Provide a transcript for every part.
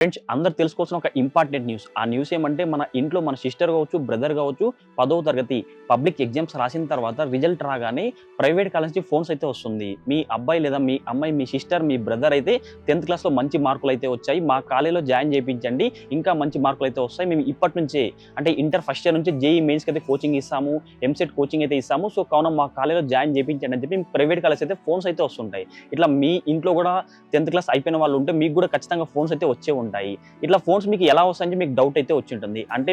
Friends అందరు తెలుసుకోవాల్సిన ఒక ఇంపార్టెంట్ న్యూస్. ఆ న్యూస్ ఏమంటే మన ఇంట్లో మన సిస్టర్ కావచ్చు, బ్రదర్ కావచ్చు 10వ తరగతి పబ్లిక్ ఎగ్జామ్స్ రాసిన తర్వాత రిజల్ట్ రాగానే ప్రైవేట్ కాలేజ్ నుంచి ఫోన్స్ అయితే వస్తుంది. మీ అబ్బాయి లేదా మీ అమ్మాయి, మీ సిస్టర్, మీ బ్రదర్ అయితే 10th క్లాస్లో మంచి మార్కులు అయితే వచ్చాయి, మా కాలేజీలో జాయిన్ చేయించండి, ఇంకా మంచి మార్కులు అయితే వస్తాయి, మేము ఇప్పటి నుంచే అంటే ఇంటర్ ఫస్ట్ ఇయర్ నుంచి జేఈ మెయిన్స్కి అయితే కోచింగ్ ఇస్తాము, ఎంసెట్ కోచింగ్ అయితే ఇస్తాము, సో కావున మా కాలేజీలో జాయిన్ చేయించండి అని చెప్పి ప్రైవేట్ కాలేజ్ అయితే ఫోన్స్ అయితే వస్తుంటాయి. ఇట్లా మీ ఇంట్లో కూడా 10th క్లాస్ అయిపోయిన వాళ్ళు ఉంటే మీకు కూడా ఖచ్చితంగా ఫోన్స్ అయితే వచ్చే ఉంటాయి. ఇట్లా ఫోన్స్ మీకు ఎలా వస్తాయని మీకు డౌట్ అయితే వచ్చి ఉంటుంది. అంటే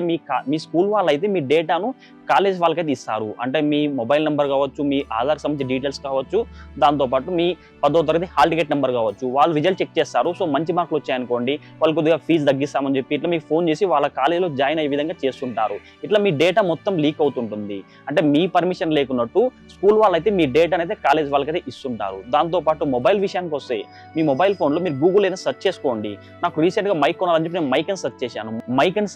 మీ స్కూల్ వాళ్ళు అయితే మీ డేటాను కాలేజ్ వాళ్ళకైతే ఇస్తారు. అంటే మీ మొబైల్ నెంబర్ కావచ్చు, మీ ఆధార్ సంబంధించిన డీటెయిల్స్ కావచ్చు, దాంతోపాటు మీ 10వ తరగతి హాల్ టికెట్ నెంబర్ కావచ్చు, వాళ్ళు రిజల్ట్ చెక్ చేస్తారు. సో మంచి మార్కులు వచ్చాయనుకోండి, వాళ్ళు కొద్దిగా ఫీజు తగ్గిస్తామని చెప్పి ఇట్లా మీకు ఫోన్ చేసి వాళ్ళ కాలేజీలో జాయిన్ అయ్యే విధంగా చేస్తుంటారు. ఇట్లా మీ డేటా మొత్తం లీక్ అవుతుంటుంది. అంటే మీ పర్మిషన్ లేకున్నట్టు స్కూల్ వాళ్ళు అయితే మీ డేటాను అయితే కాలేజ్ వాళ్ళకైతే ఇస్తుంటారు. దాంతోపాటు మొబైల్ విషయానికి వస్తే మీ మొబైల్ ఫోన్లో మీరు గూగుల్ ఏదైనా సెర్చ్ చేసుకోండి. నాకు రీసెంట్గా మైక్ కొనాలని చెప్పి నేను మైక్ అని సెర్చ్ చేశాను. మైక్ అని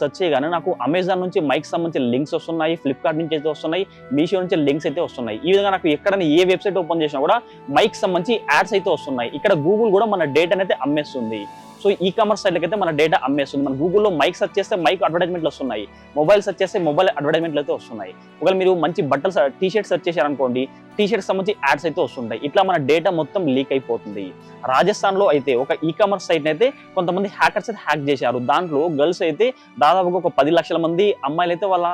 సెర్చ్ చేయగానే నాకు అమెజాన్ నుంచి మైక్ సంబంధించిన లింక్స్ వస్తున్నాయి, ఫ్లిప్కార్ట్ నుంచి అయితే వస్తున్నాయి, మీషో నుంచి లింక్స్ అయితే వస్తున్నాయి. ఈ విధంగా నాకు ఎక్కడైనా ఏ వెబ్సైట్ ఓపెన్ చేసినా కూడా మైక్ సంబంధించి యాడ్స్ అయితే వస్తున్నాయి. ఇక్కడ గూగుల్ కూడా మన డేటాని అయితే అమ్మేస్తుంది. సో ఈ కామర్స్ సైట్లకి అయితే మన డేటా అమ్మేస్తుంది. మన గూగుల్లో మైక్ సెర్చ్ చేస్తే మైక్ అడ్వర్టైజ్మెంట్లు వస్తున్నాయి, మొబైల్ సెర్చ్ చేస్తే మొబైల్ అడ్వర్టైజ్మెంట్లు అయితే వస్తున్నాయి. ఒకవేళ మీరు మంచి బట్టలు టీ షర్ట్ సెర్చ్ చేశారనుకోండి, టీ షర్ట్ సంబంధించి యాడ్స్ అయితే వస్తుంటాయి. ఇట్లా మన డేటా మొత్తం లీక్ అయిపోతుంది. రాజస్థాన్లో అయితే ఒక ఈ కామర్స్ సైట్ అయితే కొంతమంది హ్యాకర్స్ అయితే హ్యాక్ చేశారు. దాంట్లో గర్ల్స్ అయితే దాదాపుగా ఒక 10 లక్షల మంది అమ్మాయిలు అయితే వాళ్ళ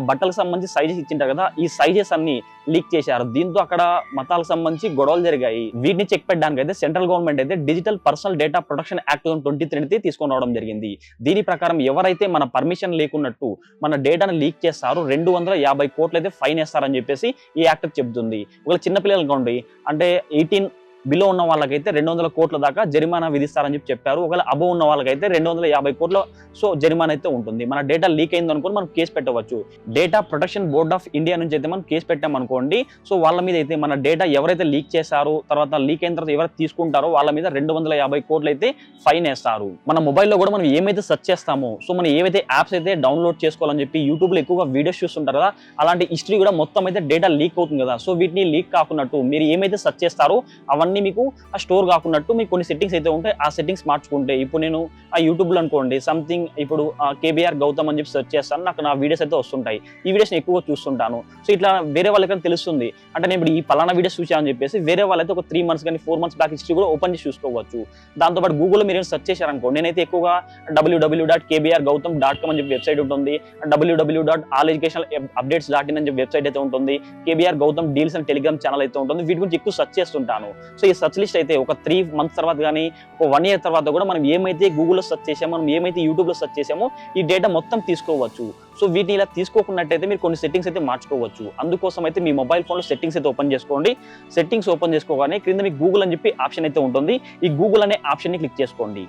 బట్టలకు సంబంధించి సైజెస్ ఇచ్చింటారు కదా, ఈ సైజెస్ అన్ని లీక్ చేశారు. దీంతో అక్కడ మతాలకు సంబంధించి గొడవలు జరిగాయి. వీటిని చెక్ పెట్టడానికి అయితే సెంట్రల్ గవర్నమెంట్ అయితే digital personal data protection act 2023 తీసుకొని రావడం జరిగింది. దీని ప్రకారం ఎవరైతే మన పర్మిషన్ లేకున్నట్టు మన డేటాను లీక్ చేస్తారో 250 కోట్లు అయితే ఫైన్ వేస్తారని చెప్పేసి ఈ యాక్ట్ చెబుతుంది. ఒకవేళ చిన్నపిల్లలు అనుకోండి, అంటే 18 బిలో ఉన్న వాళ్ళకైతే 200 కోట్ల దాకా జరిమానా విధిస్తారని చెప్పారు. ఒకవేళ అబోవ్ ఉన్న వాళ్ళకైతే 250 కోట్ల సో జరిమానా అయితే ఉంటుంది. మన డేటా లీక్ అయింది అనుకోని మనం కేసు పెట్టవచ్చు. Data protection board of India నుంచి అయితే మనం కేసు పెట్టామనుకోండి, సో వాళ్ళ మీద అయితే మన డేటా ఎవరైతే లీక్ చేశారో, తర్వాత లీక్ అయిన తర్వాత ఎవరైతే తీసుకుంటారో వాళ్ళ మీద 250 కోట్లు అయితే ఫైన్ వేస్తారు. మన మొబైల్లో కూడా మనం ఏమైతే సెర్చ్ చేస్తామో, సో మనం ఏవైతే యాప్స్ అయితే డౌన్లోడ్ చేసుకోవాలని చెప్పి యూట్యూబ్లో ఎక్కువగా వీడియోస్ చూస్తుంటారు కదా, అలాంటి హిస్టరీ కూడా మొత్తం అయితే డేటా లీక్ అవుతుంది కదా. సో వీటిని లీక్ కాకున్నట్టు మీరు ఏమైతే సెర్చ్ చేస్తారో అవన్నీ మీకు ఆ స్టోర్ కాకున్నట్టు మీకు కొన్ని సెట్టింగ్స్ అయితే ఉంటాయి. ఆ సెట్టింగ్స్ మార్చుకుంటే ఇప్పుడు నేను ఆ యూట్యూబ్లో అనుకోండి సంథింగ్ ఇప్పుడు కేబీఆర్ గౌతమ్ అని చెప్పి సెర్చ్ చేస్తాను, నాకు నా వీడియోస్ అయితే వస్తుంటాయి. ఈ వీడియోస్ ఎక్కువగా చూస్తుంటాను. సో ఇట్లా వేరే వాళ్ళకైనా తెలుస్తుంది, అంటే నేను ఇప్పుడు ఈ పలానా వీడియోస్ చూసాను చెప్పేసి వేరే వాళ్ళైతే ఒక 3 months కానీ 4 months బ్యాక్ హిస్టరీ కూడా ఓపెన్ చేసి చూసుకోవచ్చు. దాంతోపాటు గూగుల్లో మీరు సెర్చ్ చేశారనుకోండి, నేనైతే ఎక్కువగా www.kbrgautam.com అని చెప్పి వెబ్సైట్ ఉంటుంది, www.alleducationalupdates.in అని చెప్పి వెబ్సైట్ అయితే ఉంటుంది, KBR Gautam deals and Telegram channel అయితే ఉంటుంది. వీటి గురించి ఎక్కువ సెర్చ్ చేస్తుంటాను. సో ఈ సెర్చ్ లిస్ట్ అయితే ఒక 3 months తర్వాత కానీ ఒక 1 year తర్వాత కూడా మనం ఏమైతే గూగుల్లో సెర్చ్ చేసామో, మనం ఏమైతే యూట్యూబ్లో సెర్చ్ చేసామో ఈ డేటా మొత్తం తీసుకోవచ్చు. సో వీటిని ఇలా తీసుకోకున్నట్టయితే మీరు కొన్ని సెట్టింగ్స్ అయితే మార్చుకోవచ్చు. అందుకోసం అయితే మీ మొబైల్ ఫోన్లో సెట్టింగ్స్ అయితే ఓపెన్ చేసుకోండి. సెట్టింగ్స్ ఓపెన్ చేసుకోగానే క్రింద మీకు గూగుల్ అని చెప్పి ఆప్షన్ అయితే ఉంటుంది. ఈ గూగుల్ అనే ఆప్షన్ని క్లిక్ చేసుకోండి.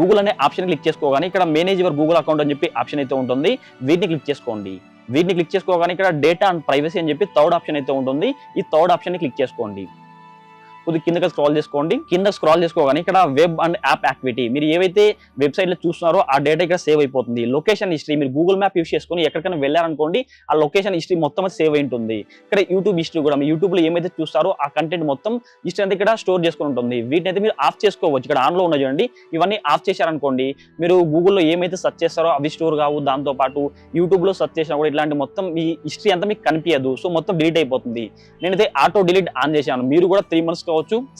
గూగుల్ అనే ఆప్షన్ క్లిక్ చేసుకోగానే ఇక్కడ మేనేజ్ యువర్ గూగుల్ అకౌంట్ అని చెప్పి ఆప్షన్ అయితే ఉంటుంది. వీటిని క్లిక్ చేసుకోండి. వీటిని క్లిక్ చేసుకోగానే ఇక్కడ డేటా అండ్ ప్రైవసీ అని చెప్పి థర్డ్ ఆప్షన్ అయితే ఉంటుంది. ఈ థర్డ్ ఆప్షన్ని క్లిక్ చేసుకోండి. కొద్దిగా కిందకి స్క్రాల్ చేసుకోండి. కింద స్క్రాల్ చేసుకోగానే ఇక్కడ వెబ్ అండ్ యాప్ యాక్టివిటీ, మీరు ఏవైతే వెబ్సైట్లో చూస్తున్నారో ఆ డేటా ఇక్కడ సేవ్ అయిపోతుంది. లొకేషన్ హిస్టరీ, మీరు గూగుల్ మ్యాప్ యూస్ చేసుకుని ఎక్కడికైనా వెళ్ళారనుకోండి, ఆ లొకేషన్ హిస్టరీ మొత్తం సేవ్ అయి ఉంటుంది. ఇక్కడ యూట్యూబ్ హిస్టరీ కూడా, మీ యూట్యూబ్లో ఏమైతే చూస్తారో ఆ కంటెంట్ మొత్తం హిస్టరీ అంతా ఇక్కడ స్టోర్ చేసుకుని ఉంటుంది. వీటిని అయితే మీరు ఆఫ్ చేసుకోవచ్చు. ఇక్కడ ఆన్లో ఉన్న చూడండి, ఇవన్నీ ఆఫ్ చేశారనుకోండి, మీరు గూగుల్లో ఏమైతే సెర్చ్ చేస్తారో అవి స్టోర్ కావు. దాంతోపాటు యూట్యూబ్లో సెర్చ్ చేసినా కూడా ఇట్లాంటి మొత్తం మీ హిస్టరీ అంతా మీకు కనిపించదు. సో మొత్తం డిలీట్ అయిపోతుంది. నేనైతే ఆటో డిలీట్ ఆన్ చేశాను. మీరు కూడా 3 months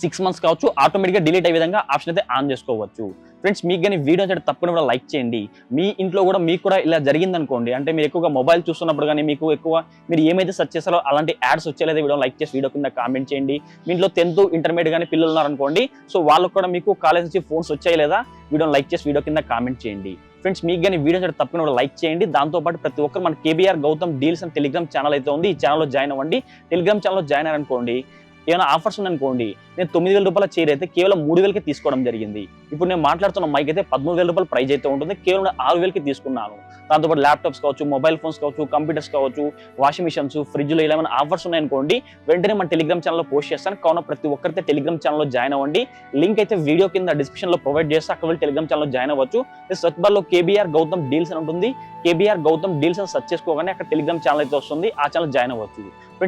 6 months కావచ్చు, ఆటోమేటిక్గా డిలీట్ అయ్యే విధంగా ఆప్షన్ అయితే ఆన్ చేసుకోవచ్చు. ఫ్రెండ్స్ మీకు కానీ వీడియో అయితే తప్పకుండా కూడా లైక్ చేయండి. మీ ఇంట్లో కూడా మీకు కూడా ఇలా జరిగిందనుకోండి, అంటే మీరు ఎక్కువగా మొబైల్ చూస్తున్నప్పుడు కానీ మీకు ఎక్కువ మీరు ఏమైతే సెర్చ్ చేస్తారో అలాంటి యాడ్స్ వచ్చేలాగా వీడియో లైక్ చేసి వీడియో కింద కామెంట్ చేయండి. మీ ఇంట్లో 10th ఇంటర్మీడియట్ కానీ పిల్లలు ఉన్నారనుకోండి, సో వాళ్ళకు కూడా మీకు కాలేజ్ నుంచి ఫోన్స్ వచ్చాయి లేదా వీడియో లైక్ చేసి వీడియో కింద కామెంట్ చేయండి. ఫ్రెండ్స్ మీకు కానీ వీడియో అయితే తప్పకుండా కూడా లైక్ చేయండి. దాంతోపాటు ప్రతి ఒక్కరు మన KBR Gautam deals and Telegram channel అయితే ఉంది, ఈ ఛానల్లో జాయిన్ అవ్వండి. టెలిగ్రామ్ ఛానల్లో జాయిన్ అయ్యారనుకోండి, ఏమైనా ఆఫర్స్ ఉన్నాయనుకోండి, నేను 9,000 రూపాయల చైర్ అయితే కేవలం 3,000కి తీసుకోవడం జరిగింది. ఇప్పుడు నేను మాట్లాడుతున్న మైక్ అయితే 13,000 రూపాయల ప్రైజ్ అయితే ఉంటుంది, కేవలం 6,000కి తీసుకున్నాను. దాంతోపాటు ల్యాప్టాప్స్ కావచ్చు, మొబైల్ ఫోన్స్ కావచ్చు, కంప్యూటర్స్ కావచ్చు, వాషింగ్ మిషన్స్, ఫ్రిడ్జ్లో ఇలా ఏమైనా ఆఫర్స్ ఉన్నాయనుకోండి, వెంటనే మన టెలిగ్రామ్ ఛానల్లో పోస్ట్ చేస్తాను. కావున ప్రతి ఒక్కరైతే టెలిగ్రామ్ ఛానల్లో జాయిన్ అవ్వండి. లింక్ అయితే వీడియో కింద డిస్క్రిప్షన్లో ప్రొవైడ్ చేస్తే అక్కడ వెళ్ళి టెలిగ్రామ్ ఛానల్లో జాయిన్ అవ్వచ్చు. సెర్చ్ బార్లో కేబీఆర్ గౌతమ్ డీల్స్ అని ఉంటుంది, కేబీఆర్ గౌతమ్ డీల్స్ అని సెర్చ్ చేసుకోగానే అక్కడ టెలిగ్రామ్ ఛానల్ అయితే వస్తుంది, ఆ ఛానల్ జాయిన్ అవ్వచ్చు.